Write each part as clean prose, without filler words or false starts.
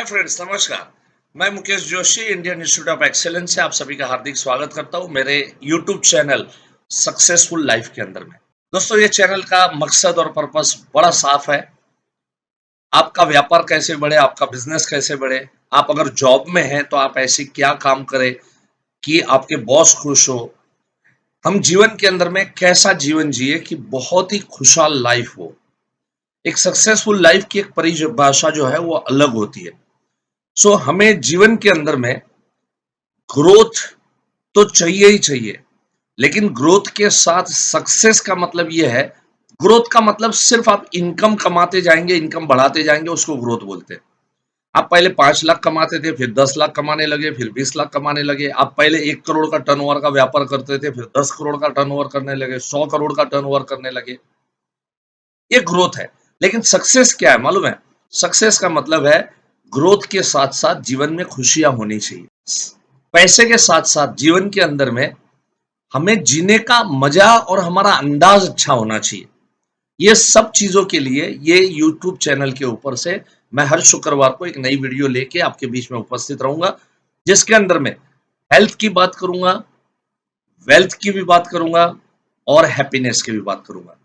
Friends, नमस्कार। मैं Mukesh Joshi, Indian institute of excellence से आप सभी का हार्दिक स्वागत करता हूं मेरे यूट्यूब चैनल सक्सेसफुल लाइफ के अंदर में। दोस्तों, ये चैनल का मकसद और पर्पस बड़ा साफ है। आपका व्यापार कैसे बढ़े, आपका बिजनेस कैसे बढ़े। आप अगर जॉब में हैं तो आप ऐसी क्या काम करें कि आपके बॉस खुश हो। हम जीवन के अंदर में कैसा जीवन जिए कि बहुत ही खुशहाल लाइफ हो। एक सक्सेसफुल लाइफ की एक परिभाषा जो है वो अलग होती है। हमें जीवन के अंदर में ग्रोथ तो चाहिए ही चाहिए, लेकिन ग्रोथ के साथ सक्सेस का मतलब ये है। ग्रोथ का मतलब सिर्फ आप इनकम कमाते जाएंगे, इनकम बढ़ाते जाएंगे, उसको ग्रोथ बोलते हैं। आप पहले 5 लाख कमाते थे, फिर 10 लाख कमाने लगे, फिर 20 लाख कमाने लगे। आप पहले 1 करोड़ का टर्नओवर का व्यापार करते थे, फिर 10 करोड़ का टर्नओवर करने लगे, 100 करोड़ का टर्नओवर करने लगे। ये ग्रोथ है। लेकिन सक्सेस क्या है मालूम है? सक्सेस का मतलब है ग्रोथ के साथ साथ जीवन में खुशियां होनी चाहिए। पैसे के साथ साथ जीवन के अंदर में हमें जीने का मजा और हमारा अंदाज अच्छा होना चाहिए। ये सब चीजों के लिए ये YouTube चैनल के ऊपर से मैं हर शुक्रवार को एक नई वीडियो लेके आपके बीच में उपस्थित रहूंगा, जिसके अंदर में हेल्थ की बात करूंगा, वेल्थ की भी बात करूंगा और हैप्पीनेस की भी बात करूंगा।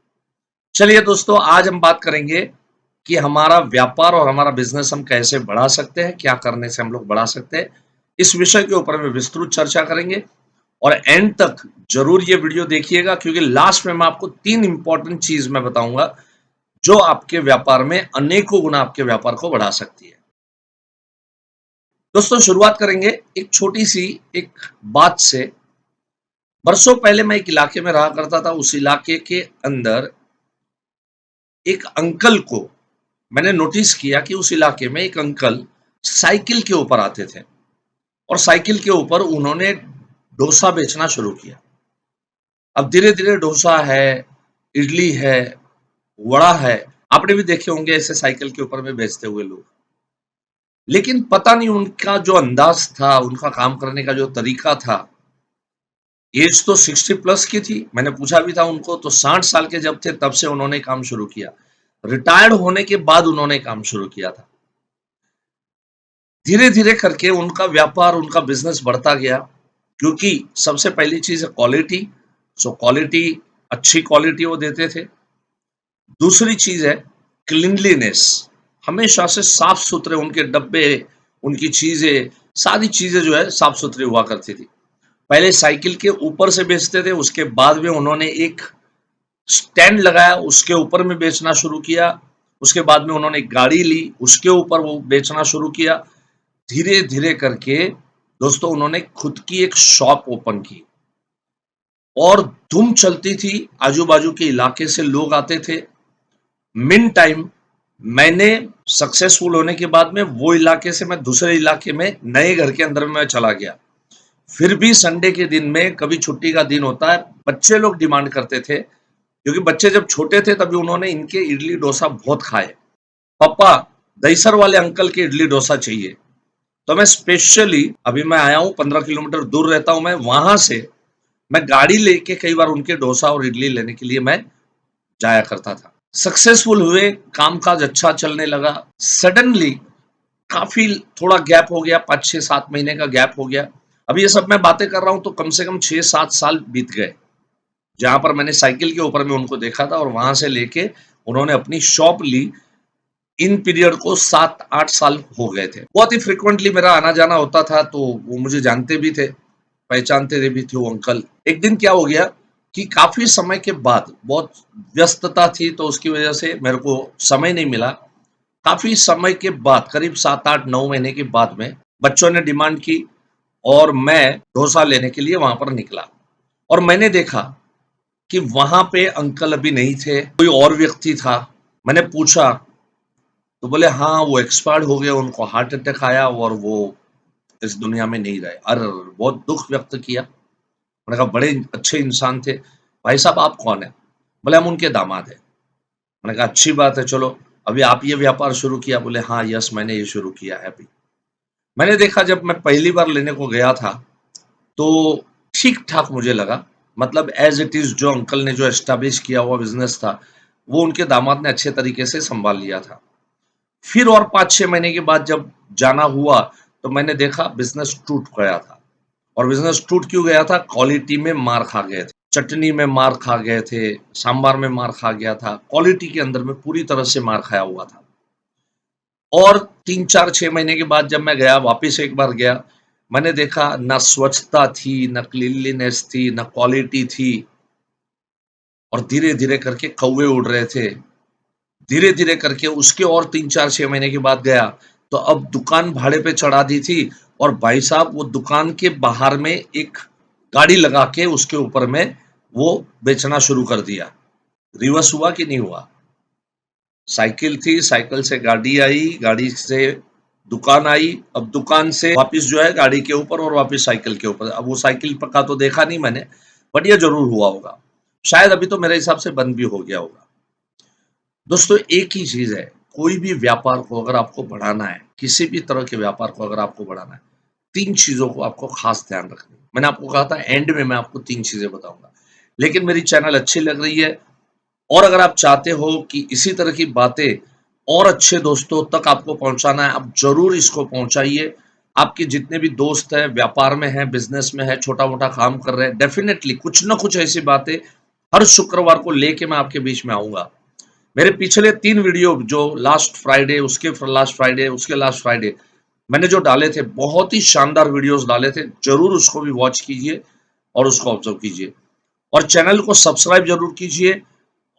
चलिए दोस्तों, आज हम बात करेंगे कि हमारा व्यापार और हमारा बिजनेस हम कैसे बढ़ा सकते हैं, क्या करने से हम लोग बढ़ा सकते हैं। इस विषय के ऊपर में विस्तृत चर्चा करेंगे और एंड तक जरूर ये वीडियो देखिएगा, क्योंकि लास्ट में मैं आपको 3 इंपॉर्टेंट चीज मैं बताऊंगा जो आपके व्यापार में अनेकों गुना आपके व्यापार को बढ़ा सकती है। दोस्तों, शुरुआत करेंगे एक छोटी सी एक बात से। बरसों पहले मैं एक इलाके में रहा करता था। उस इलाके के अंदर एक अंकल को मैंने नोटिस किया कि उस इलाके में एक अंकल साइकिल के ऊपर आते थे और साइकिल के ऊपर उन्होंने डोसा बेचना शुरू किया। अब धीरे धीरे डोसा है, इडली है, वड़ा है, आपने भी देखे होंगे ऐसे साइकिल के ऊपर में बेचते हुए लोग। लेकिन पता नहीं उनका जो अंदाज था, उनका काम करने का जो तरीका था। एज तो 60+ की थी। मैंने पूछा भी था उनको, तो 60 साल के जब थे तब से उन्होंने काम शुरू किया। रिटायर्ड होने के बाद उन्होंने काम शुरू किया था। धीरे धीरे करके उनका व्यापार, उनका बिजनेस बढ़ता गया, क्योंकि सबसे पहली चीज है क्वालिटी। क्वालिटी, अच्छी क्वालिटी वो देते थे। दूसरी चीज है क्लीनलीनेस। हमेशा से साफ सुथरे उनके डब्बे, उनकी चीजें, सारी चीजें जो है साफ सुथरी हुआ करती थी। पहले साइकिल के ऊपर से बेचते थे, उसके बाद में उन्होंने एक स्टैंड लगाया, उसके ऊपर में बेचना शुरू किया। उसके बाद में उन्होंने एक गाड़ी ली, उसके ऊपर वो बेचना शुरू किया। धीरे धीरे करके दोस्तों उन्होंने खुद की एक शॉप ओपन की और धूम चलती थी। आजू बाजू के इलाके से लोग आते थे। मिन टाइम मैंने सक्सेसफुल होने के बाद में वो इलाके से मैं दूसरे इलाके में नए घर के अंदर में मैं चला गया। फिर भी संडे के दिन में, कभी छुट्टी का दिन होता है, बच्चे लोग डिमांड करते थे, क्योंकि बच्चे जब छोटे थे तभी उन्होंने इनके इडली डोसा बहुत खाए। पापा, दहीसर वाले अंकल के इडली डोसा चाहिए। तो मैं स्पेशली, अभी मैं आया हूँ 15 किलोमीटर दूर रहता हूँ मैं, वहां से मैं गाड़ी लेके कई बार उनके डोसा और इडली लेने के लिए मैं जाया करता था। सक्सेसफुल हुए, कामकाज अच्छा चलने लगा। सडनली काफी थोड़ा गैप हो गया, 5-6-7 महीने का गैप हो गया। अभी ये सब मैं बातें कर रहा हूं तो कम से कम 6-7 साल बीत गए, जहां पर मैंने साइकिल के ऊपर में उनको देखा था और वहां से लेके उन्होंने अपनी शॉप ली। इन पीरियड को 7-8 साल हो गए थे। बहुत ही फ्रिक्वेंटली मेरा आना जाना होता था, तो वो मुझे जानते भी थे, पहचानते भी थे वो अंकल। एक दिन क्या हो गया कि काफी समय के बाद, बहुत व्यस्तता थी तो उसकी वजह से मेरे को समय नहीं मिला। काफी समय के बाद, करीब 7-8-9 महीने के बाद में बच्चों ने डिमांड की और मैं डोसा लेने के लिए वहां पर निकला। और मैंने देखा कि वहां पे अंकल अभी नहीं थे, कोई और व्यक्ति था। मैंने पूछा तो बोले हाँ, वो एक्सपायर्ड हो गए, उनको हार्ट अटैक आया और वो इस दुनिया में नहीं रहे। अरे, बहुत दुख व्यक्त किया। मैंने कहा बड़े अच्छे इंसान थे। भाई साहब, आप कौन है? बोले हम उनके दामाद हैं। मैंने कहा अच्छी बात है, चलो अभी आप ये व्यापार शुरू किया? बोले हाँ, यस, मैंने ये शुरू किया है अभी। मैंने देखा, जब मैं पहली बार लेने को गया था तो ठीक ठाक मुझे लगा। मतलब एज इट इज जो अंकल ने जो एस्टेब्लिश किया हुआ बिजनेस था, वो उनके दामाद ने अच्छे तरीके से संभाल लिया था। फिर और 5-6 महीने के बाद जब जाना हुआ तो मैंने देखा बिजनेस टूट गया था। और बिजनेस टूट क्यों गया था? क्वालिटी में मार खा गए थे, चटनी में मार खा गए थे, सांभर में मार खा गया था, क्वालिटी के अंदर में पूरी तरह से मार खाया हुआ था। और 3, 4, 6 महीने के बाद जब मैं गया, वापिस एक बार गया, मैंने देखा ना स्वच्छता थी, ना क्लीनलीनेस थी, ना क्वालिटी थी, और धीरे-धीरे करके कौवे उड़ रहे थे। धीरे-धीरे करके उसके और 3, 4, 6 महीने के बाद गया, तो अब दुकान भाड़े पे चढ़ा दी थी, और भाई साहब वो दुकान के बाहर में एक गाड़ी लगा के उसके ऊपर में वो बेचना शुरू कर दिया। रिवर्स हुआ कि नहीं हुआ? साइकिल थी, साइकिल से गाड़ी आई, गाड़ी से दुकान आई, अब दुकान से वापिस जो है गाड़ी के ऊपर और वापिस साइकिल के ऊपर। अब वो साइकिल का तो देखा नहीं मैंने, बट ये ज़रूर हुआ होगा। शायद अभी तो मेरे हिसाब से बंद भी हो गया होगा। दोस्तों, एक ही चीज़ है, कोई भी व्यापार को अगर आपको बढ़ाना है, किसी भी तरह के व्यापार को अगर आपको बढ़ाना है, 3 चीज़ों को आपको खास ध्यान रखनी है। मैंने आपको कहा था एंड में मैं आपको 3 चीज़ें बताऊँगा। लेकिन मेरी चैनल अच्छी लग रही है, और अगर आप चाहते हो कि इसी तरह की बातें और अच्छे दोस्तों तक आपको पहुंचाना है, आप जरूर इसको पहुंचाइए। आपके जितने भी दोस्त हैं, व्यापार में हैं, बिजनेस में हैं, छोटा-मोटा काम कर रहे हैं, डेफिनेटली कुछ ना कुछ ऐसी बातें हर शुक्रवार को लेके मैं आपके बीच में आऊँगा। मेरे पिछले 3 वीडियो जो लास्ट फ्राइडे, उसके लास्ट फ्राइडे, उसके लास्ट फ्राइडे मैंने जो डाले थे, बहुत ही शानदार वीडियोज़ डाले थे। ज़रूर उसको भी वॉच कीजिए और उसको ऑब्ज़र्व कीजिए। और चैनल को सब्सक्राइब ज़रूर कीजिए,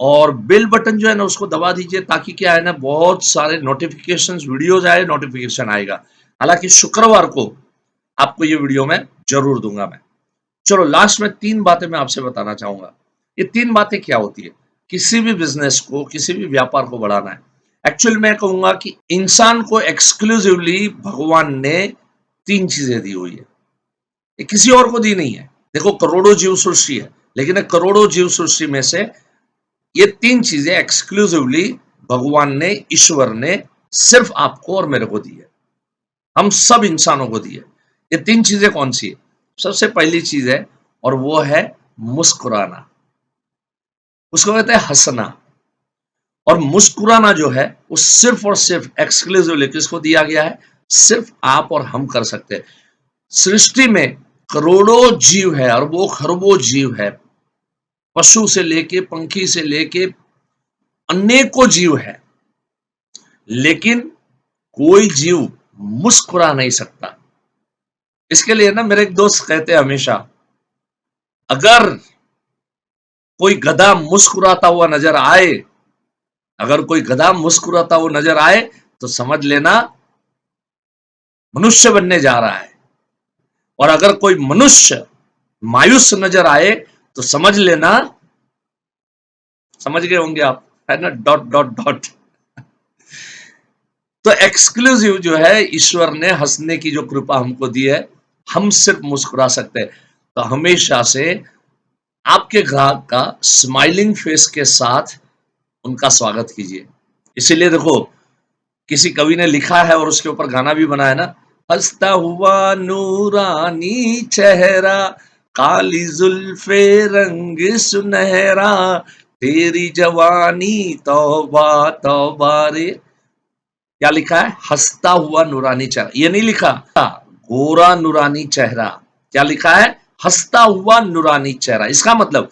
और बेल बटन जो है ना उसको दबा दीजिए, ताकि क्या है ना, बहुत सारे नोटिफिकेशंस, वीडियोस आए, नोटिफिकेशन आएगा। हालांकि शुक्रवार को आपको ये वीडियो मैं जरूर दूंगा मैं। चलो, लास्ट में 3 बातें मैं आपसे बताना चाहूंगा। ये 3 बातें क्या होती है? किसी भी बिजनेस को, किसी भी व्यापार को बढ़ाना है, एक्चुअली मैं कहूंगा कि इंसान को एक्सक्लूसिवली भगवान ने 3 चीजें दी हुई है, ये किसी और को दी नहीं है। देखो, करोड़ों जीव सृष्टि है, लेकिन करोड़ों जीव सृष्टि में से ये 3 चीजें एक्सक्लूसिवली भगवान ने, ईश्वर ने सिर्फ आपको और मेरे को दी है। हम सब इंसानों को दी है। ये 3 चीजें कौन सी है? सबसे पहली चीज है, और वो है मुस्कुराना। उसको कहते हैं हंसना। और मुस्कुराना जो है वो सिर्फ और सिर्फ एक्सक्लूसिवली किसको दिया गया है? सिर्फ आप और हम कर सकते हैं। सृष्टि में करोड़ों जीव है, और वो खरबों जीव है, पशु से लेके, पंखी से लेके अनेकों जीव है, लेकिन कोई जीव मुस्कुरा नहीं सकता। इसके लिए ना मेरे एक दोस्त कहते हैं हमेशा, अगर कोई गधा मुस्कुराता हुआ नजर आए, अगर कोई गधा मुस्कुराता हुआ नजर आए, तो समझ लेना मनुष्य बनने जा रहा है। और अगर कोई मनुष्य मायूस नजर आए, तो समझ लेना, समझ गए होंगे आप, है ना, डॉट डॉट डॉट। तो एक्सक्लूसिव जो है, ईश्वर ने हंसने की जो कृपा हमको दी है, हम सिर्फ मुस्कुरा सकते हैं। तो हमेशा से आपके ग्राहक का स्माइलिंग फेस के साथ उनका स्वागत कीजिए। इसीलिए देखो, किसी कवि ने लिखा है और उसके ऊपर गाना भी बना है ना, हंसता हुआ नूरानी चेहरा, काली जुल्फे रंग सुनहरा, तेरी जवानी तौबा तौबा रे। क्या लिखा है? हंसता हुआ नूरानी चेहरा। ये नहीं लिखा गोरा नूरानी चेहरा। क्या लिखा है? हंसता हुआ नूरानी चेहरा। इसका मतलब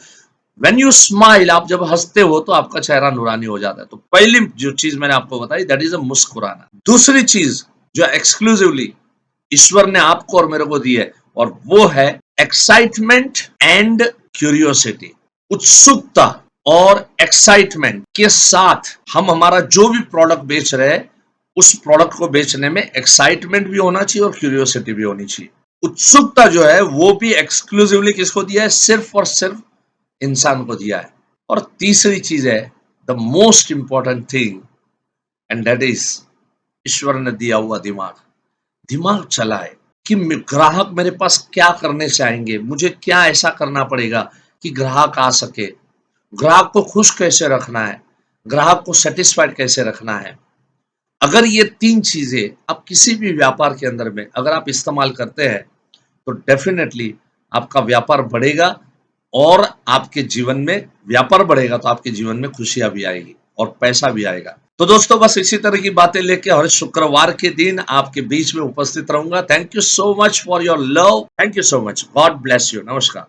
व्हेन यू स्माइल, आप जब हंसते हो तो आपका चेहरा नूरानी हो जाता है। तो पहली जो चीज मैंने आपको बताई, दैट इज अ मुस्कुराना। दूसरी चीज जो एक्सक्लूसिवली ईश्वर ने आपको और मेरे को दी है, और वो है एक्साइटमेंट एंड क्यूरियोसिटी। उत्सुकता और एक्साइटमेंट के साथ हम हमारा जो भी प्रोडक्ट बेच रहे हैं, उस प्रोडक्ट को बेचने में एक्साइटमेंट भी होना चाहिए और क्यूरियोसिटी भी होनी चाहिए। उत्सुकता जो है वो भी एक्सक्लूसिवली किसको दिया है? सिर्फ और सिर्फ इंसान को दिया है। और तीसरी चीज है the most important thing, and that is ईश्वर ने दिया हुआ दिमाग। दिमाग चलाए कि ग्राहक मेरे पास क्या करने चाहेंगे, मुझे क्या ऐसा करना पड़ेगा कि ग्राहक आ सके, ग्राहक को खुश कैसे रखना है, ग्राहक को सेटिस्फाइड कैसे रखना है। अगर ये 3 चीजें आप किसी भी व्यापार के अंदर में अगर आप इस्तेमाल करते हैं, तो डेफिनेटली आपका व्यापार बढ़ेगा, और आपके जीवन में व्यापार बढ़ेगा तो आपके जीवन में खुशियां भी आएगी और पैसा भी आएगा। तो दोस्तों बस इसी तरह की बातें लेके हर शुक्रवार के दिन आपके बीच में उपस्थित रहूंगा। Thank you so much for your love. Thank you so much. God bless you. नमस्कार।